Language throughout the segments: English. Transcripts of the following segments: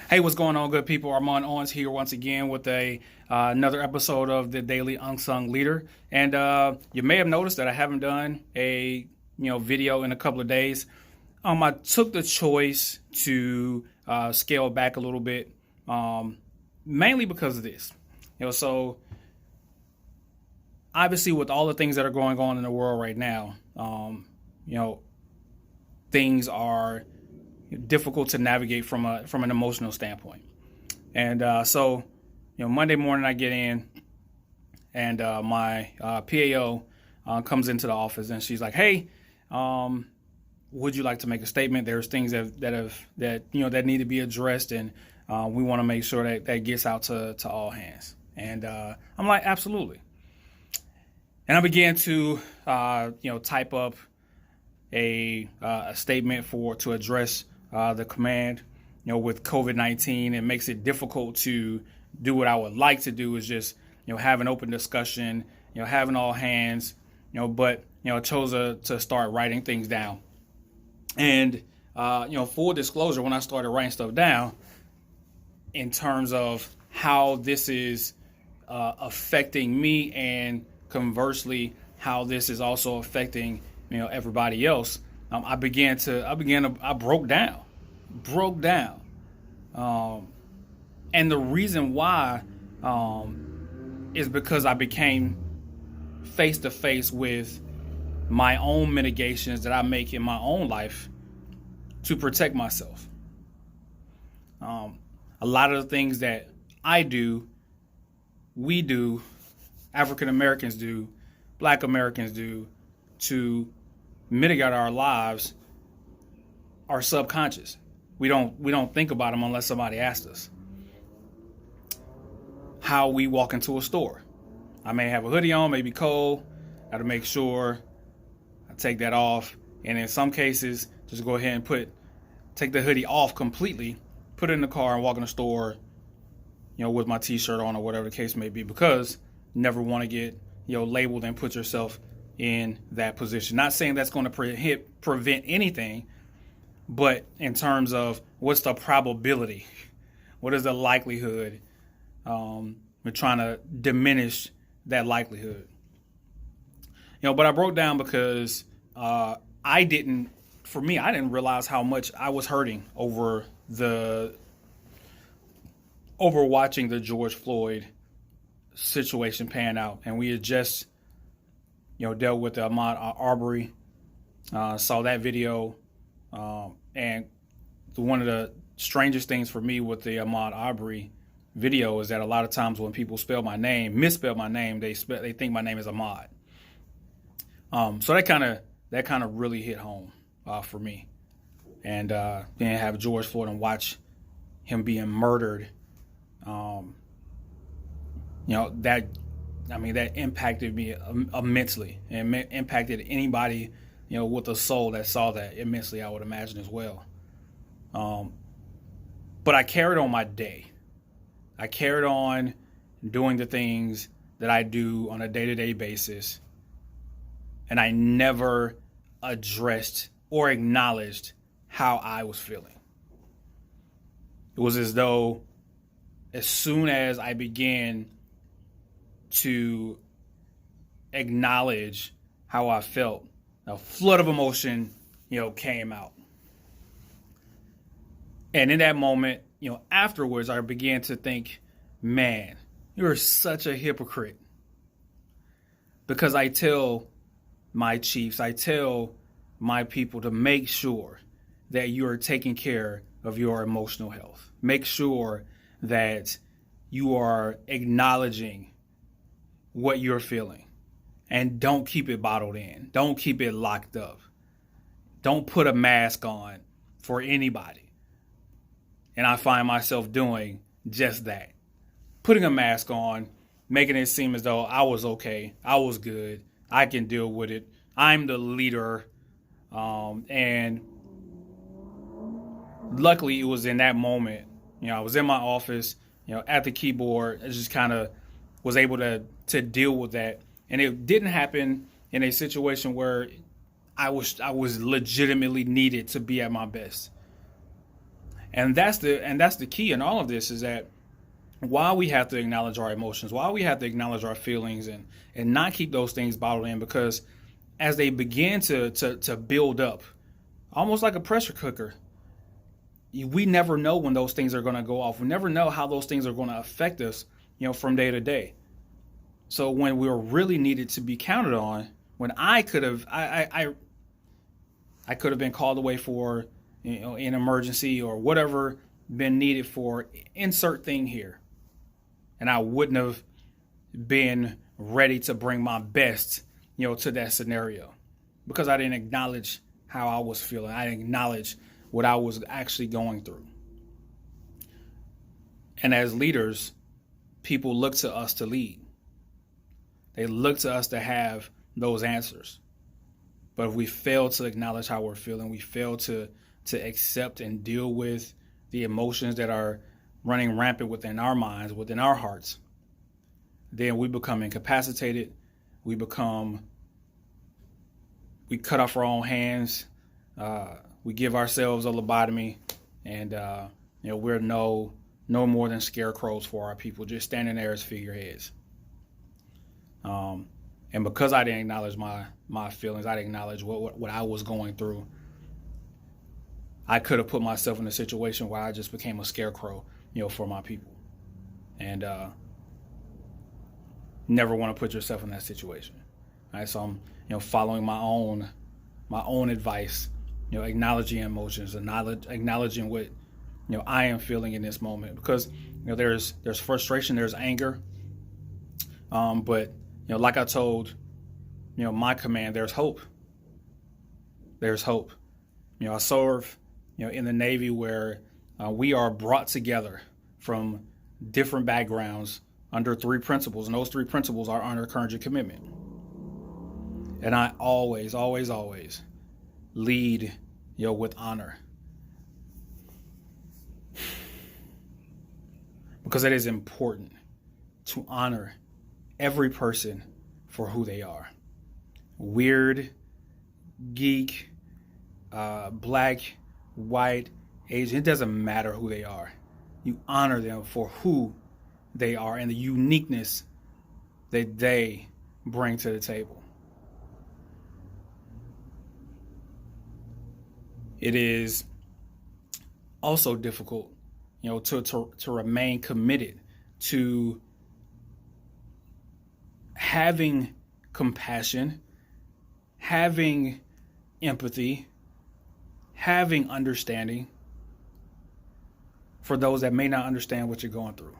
Hey, what's going on, good people? Armand Owens here once again with a another episode of the Daily Unsung Leader. And you may have noticed that I haven't done a video in a couple of days. I took the choice to scale back a little bit, mainly because of this. So obviously with all the things that are going on in the world right now, you know, things are difficult to navigate from an emotional standpoint. And Monday morning I get in, and my PAO comes into the office, and she's like, "Hey, would you like to make a statement? There's things that need to be addressed, and we want to make sure that gets out to all hands." And I'm like, "Absolutely." And I began to type up a statement to address the command. With COVID-19, it makes it difficult to do what I would like to do, is just have an open discussion, having all hands, but I chose to start writing things down. And full disclosure, when I started writing stuff down in terms of how this is affecting me, and conversely how this is also affecting everybody else, I broke down. And the reason why is because I became face to face with my own mitigations that I make in my own life to protect myself. A lot of the things that I do, we do, African Americans do, Black Americans do, to mitigate our lives, are subconscious. We don't think about them unless somebody asks us. How we walk into a store. I may have a hoodie on, maybe cold. Got to make sure I take that off. And in some cases, just go ahead and take the hoodie off completely, put it in the car, and walk in the store, with my t-shirt on or whatever the case may be, because you never want to get labeled and put yourself in that position. Not saying that's going to prevent anything, but in terms of what's the probability, what is the likelihood, we're trying to diminish that likelihood. But I broke down because I didn't realize how much I was hurting over watching the George Floyd situation pan out. And we had just dealt with the Ahmaud Arbery, saw that video. And one of the strangest things for me with the Ahmaud Arbery video is that a lot of times when people misspell my name, they think my name is Ahmaud. So that kind of really hit home for me. And then have George Floyd and watch him being murdered. That impacted me immensely, and impacted anybody with a soul that saw that immensely, I would imagine, as well. But I carried on my day. I carried on doing the things that I do on a day-to-day basis, and I never addressed or acknowledged how I was feeling. It was as though as soon as I began to acknowledge how I felt, a flood of emotion, came out. And in that moment, afterwards, I began to think, man, you're such a hypocrite. Because I tell my chiefs, I tell my people to make sure that you are taking care of your emotional health. Make sure that you are acknowledging what you're feeling. And don't keep it bottled in. Don't keep it locked up. Don't put a mask on for anybody. And I find myself doing just that. Putting a mask on, making it seem as though I was okay, I was good, I can deal with it, I'm the leader. And luckily it was in that moment, I was in my office, at the keyboard. I just kind of was able to deal with that. And it didn't happen in a situation where I was legitimately needed to be at my best. And that's the key in all of this, is that while we have to acknowledge our emotions, while we have to acknowledge our feelings, and not keep those things bottled in, because as they begin to build up, almost like a pressure cooker, we never know when those things are going to go off. We never know how those things are going to affect us, from day to day. So when we're really needed to be counted on, when I could have been called away for an emergency or whatever been needed for insert thing here, and I wouldn't have been ready to bring my best, to that scenario, because I didn't acknowledge how I was feeling. I didn't acknowledge what I was actually going through. And as leaders, people look to us to lead. They look to us to have those answers. But if we fail to acknowledge how we're feeling, we fail to accept and deal with the emotions that are running rampant within our minds, within our hearts, then we become incapacitated. We cut off our own hands. We give ourselves a lobotomy, and we're no more than scarecrows for our people, just standing there as figureheads. And because I didn't acknowledge my feelings, I didn't acknowledge what I was going through, I could have put myself in a situation where I just became a scarecrow, for my people. And never want to put yourself in that situation. All right, so I'm, following my own advice, acknowledging emotions, acknowledging what, I am feeling in this moment, because, there's frustration, there's anger, but like I told, my command, there's hope. There's hope. I serve, in the Navy, where we are brought together from different backgrounds under 3 principles, and those 3 principles are honor, courage, and commitment. And I always, always, always lead, with honor, because it is important to honor every person for who they are. Weird, geek, black, white, Asian, it doesn't matter who they are. You honor them for who they are and the uniqueness that they bring to the table. It is also difficult, to remain committed to having compassion, having empathy, having understanding for those that may not understand what you're going through.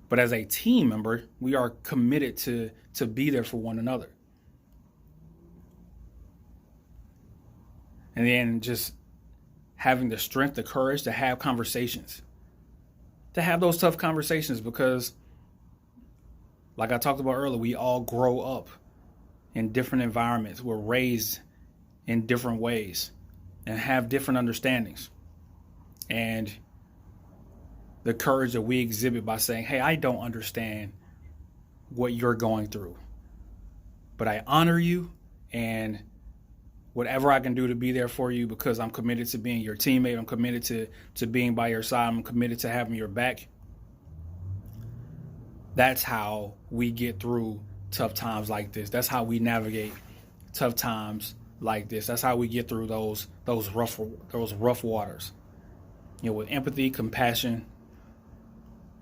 But as a team member, we are committed to be there for one another. And then just having the strength, the courage to have conversations, to have those tough conversations, because like I talked about earlier, we all grow up in different environments. We're raised in different ways and have different understandings. And the courage that we exhibit by saying, hey, I don't understand what you're going through, but I honor you, and whatever I can do to be there for you, because I'm committed to being your teammate, I'm committed to being by your side, I'm committed to having your back. That's how we get through tough times like this. That's how we navigate tough times like this. That's how we get through those rough waters. With empathy, compassion,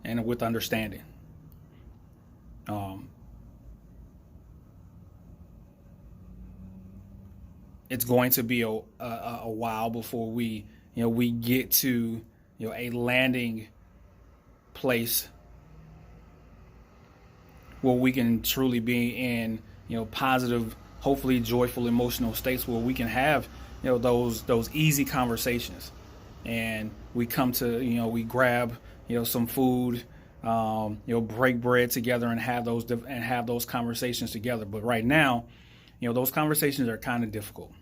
and with understanding. It's going to be a while before we get to a landing place where we can truly be in positive, hopefully joyful, emotional states where we can have those easy conversations, and we come to we grab some food, break bread together and have those conversations together. But right now, those conversations are kind of difficult.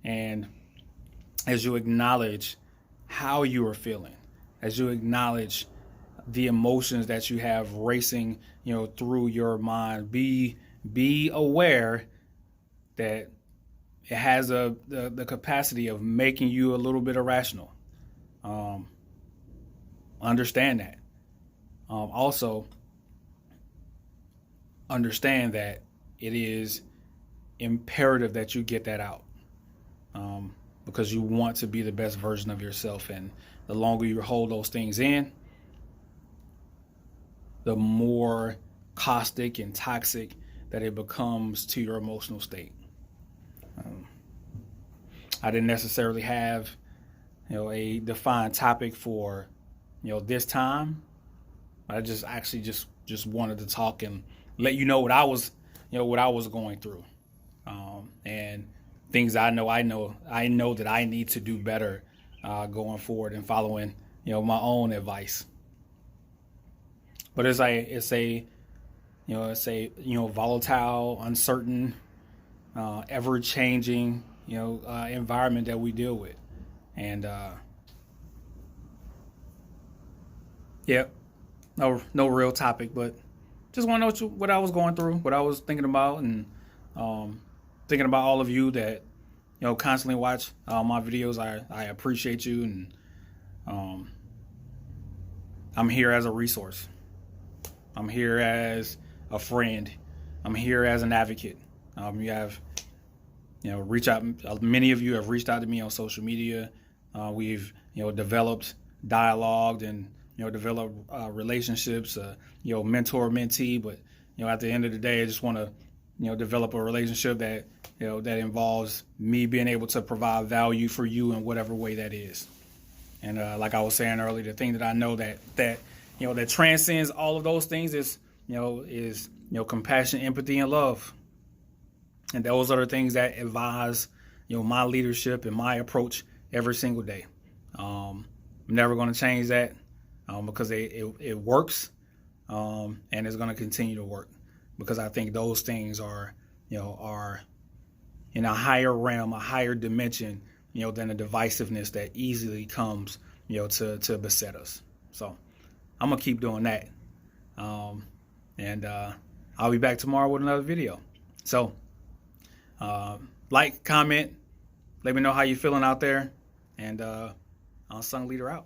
And as you acknowledge how you are feeling, as you acknowledge the emotions that you have racing, through your mind, be aware that it has the capacity of making you a little bit irrational. Um, Understand that. Also, understand that it is imperative that you get that out, because you want to be the best version of yourself. And the longer you hold those things in, the more caustic and toxic that it becomes to your emotional state. I didn't necessarily have, a defined topic for, this time. I just actually just wanted to talk and let you know what I was, what I was going through, and things I know that I need to do better going forward and following, my own advice. But it's a volatile, uncertain, ever changing, environment that we deal with, and yeah, no real topic, but just want to know what I was going through, what I was thinking about, and thinking about all of you that constantly watch my videos. I appreciate you, and I'm here as a resource. I'm here as a friend. I'm here as an advocate. You have, reach out. Many of you have reached out to me on social media. We've, developed dialogued and, developed relationships, mentor mentee. But, at the end of the day, I just want to, develop a relationship that, that involves me being able to provide value for you in whatever way that is. And like I was saying earlier, the thing that I know that transcends all of those things is compassion, empathy, and love. And those are the things that advise, my leadership and my approach every single day. I'm never going to change that, because it works, and it's going to continue to work, because I think those things are in a higher realm, a higher dimension, than the divisiveness that easily comes, to beset us. So I'm going to keep doing that. And I'll be back tomorrow with another video. So like, comment, let me know how you're feeling out there, and Unsung Leader out.